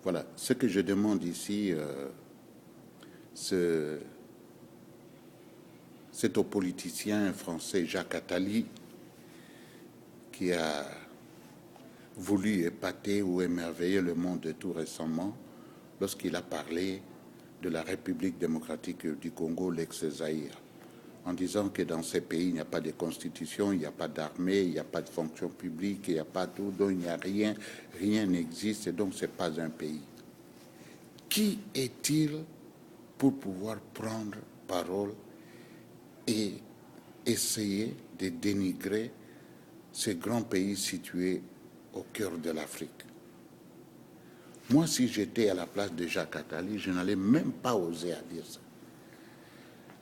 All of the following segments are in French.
Voilà, ce que je demande ici, c'est au politicien français Jacques Attali qui a voulu épater ou émerveiller le monde tout récemment lorsqu'il a parlé de la République démocratique du Congo, l'ex-Zaïre, en disant que dans ces pays, il n'y a pas de constitution, il n'y a pas d'armée, il n'y a pas de fonction publique, il n'y a pas tout, donc il n'y a rien, rien n'existe, et donc ce n'est pas un pays. Qui est-il pour pouvoir prendre parole et essayer de dénigrer ces grands pays situés au cœur de l'Afrique? Moi, si j'étais à la place de Jacques Attali, je n'allais même pas oser à dire ça.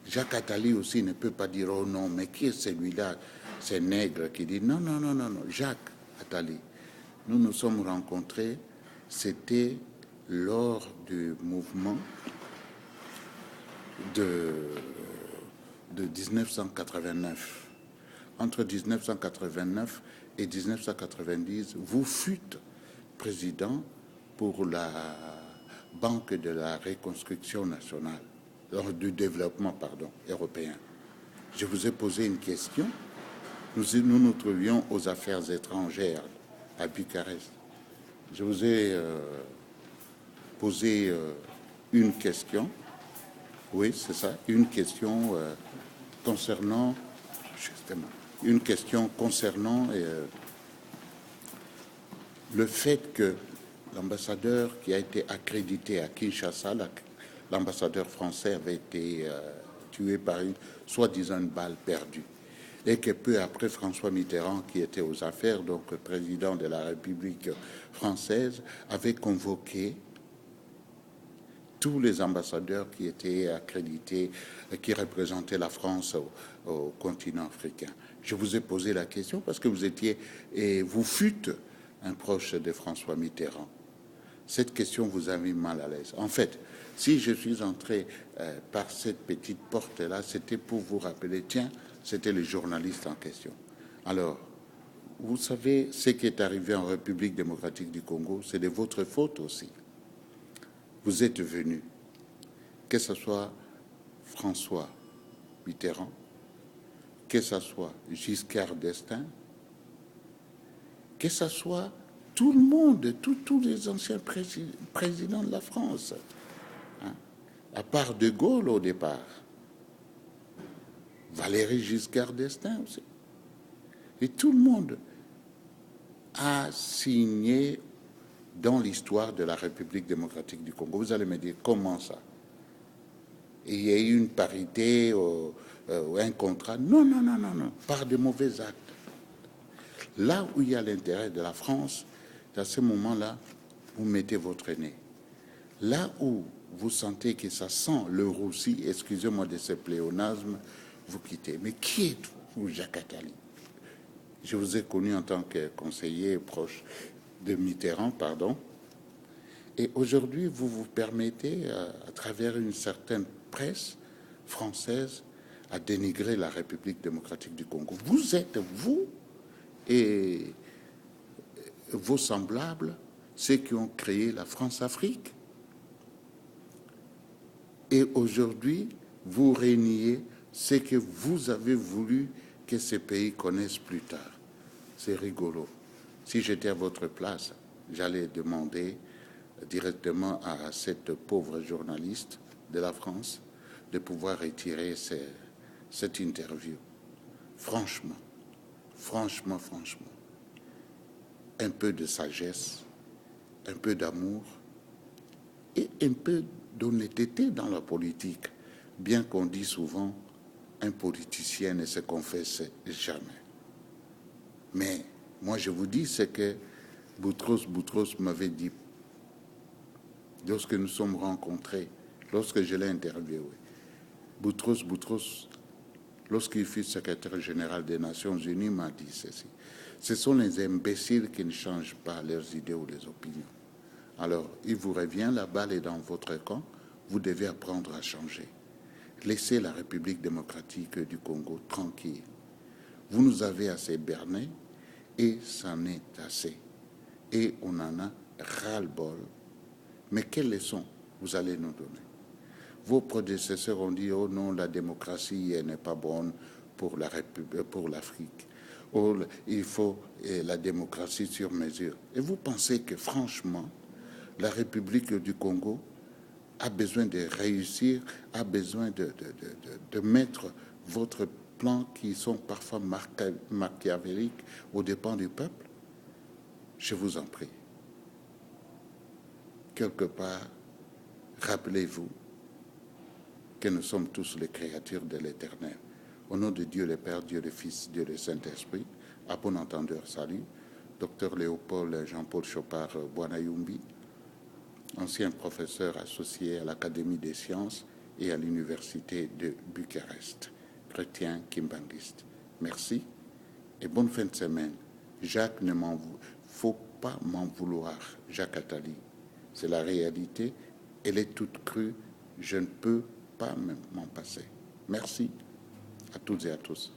Jacques Attali aussi ne peut pas dire « Oh non, mais qui est celui-là, ces nègres qui dit non, non, non, non, non. » Jacques Attali, nous nous sommes rencontrés, c'était lors du mouvement de 1989. Entre 1989 et 1990, vous fûtes président pour la Banque de la reconstruction nationale, du développement, européen. Je vous ai posé une question. Nous nous trouvions aux affaires étrangères à Bucarest. Je vous ai posé une question. Oui, c'est ça, une question concernant, justement, une question concernant le fait que l'ambassadeur qui a été accrédité à Kinshasa, l'ambassadeur français avait été tué par une soi-disant une balle perdue. Et que peu après, François Mitterrand, qui était aux affaires, donc président de la République française, avait convoqué tous les ambassadeurs qui étaient accrédités, qui représentaient la France au continent africain. Je vous ai posé la question parce que vous étiez, et vous fûtes un proche de François Mitterrand. Cette question vous a mis mal à l'aise. En fait, si je suis entré par cette petite porte-là, c'était pour vous rappeler, tiens, c'était le journaliste en question. Alors, vous savez, ce qui est arrivé en République démocratique du Congo, c'est de votre faute aussi. Vous êtes venu, que ce soit François Mitterrand, que ce soit Giscard d'Estaing, que ce soit tout le monde, tous les anciens présidents de la France, hein, à part De Gaulle au départ, Valéry Giscard d'Estaing aussi. Et tout le monde a signé dans l'histoire de la République démocratique du Congo. Vous allez me dire, comment ça? Et il y a eu une parité ou un contrat? Non, non, non, non, non, par de mauvais actes. Là où il y a l'intérêt de la France, à ce moment-là, vous mettez votre nez. Là où vous sentez que ça sent le roussi, excusez-moi de ce pléonasme, vous quittez. Mais qui êtes-vous, Jacques Attali? Je vous ai connu en tant que conseiller proche de Mitterrand, pardon. Et aujourd'hui, vous vous permettez, à travers une certaine presse française, à dénigrer la République démocratique du Congo. Vous êtes, vous et vos semblables, ceux qui ont créé la France-Afrique. Et aujourd'hui, vous régnez ce que vous avez voulu que ces pays connaissent plus tard. C'est rigolo. Si j'étais à votre place, j'allais demander directement à cette pauvre journaliste de la France de pouvoir retirer cette interview. Franchement, franchement, franchement, un peu de sagesse, un peu d'amour et un peu d'honnêteté dans la politique, bien qu'on dit souvent un politicien ne se confesse jamais. Mais moi, je vous dis ce que Boutros m'avait dit lorsque nous sommes rencontrés, lorsque je l'ai interviewé. Boutros, lorsqu'il fut secrétaire général des Nations Unies, m'a dit ceci. Ce sont les imbéciles qui ne changent pas leurs idées ou les opinions. Alors, il vous revient, la balle est dans votre camp, vous devez apprendre à changer. Laissez la République démocratique du Congo tranquille. Vous nous avez assez bernés et c'en est assez. Et on en a ras-le-bol Mais quelles leçons vous allez nous donner? Vos prédécesseurs ont dit, oh non, la démocratie n'est pas bonne pour l'Afrique. Oh, il faut la démocratie sur mesure. Et vous pensez que franchement, la République du Congo a besoin de réussir, a besoin de mettre votre plan qui sont parfois machiavéliques aux dépens du peuple? Je vous en prie. Quelque part, rappelez-vous que nous sommes tous les créatures de l'Éternel. Au nom de Dieu le Père, Dieu le Fils, Dieu le Saint-Esprit, à bon entendeur, salut. Docteur Léopold Jean-Paul Chopard Bwanayumbi, ancien professeur associé à l'Académie des sciences et à l'Université de Bucarest, chrétien kimbanguiste. Merci et bonne fin de semaine. Jacques, ne faut pas m'en vouloir, Jacques Attali. C'est la réalité, elle est toute crue, je ne peux pas m'en passer. Merci à toutes et à tous.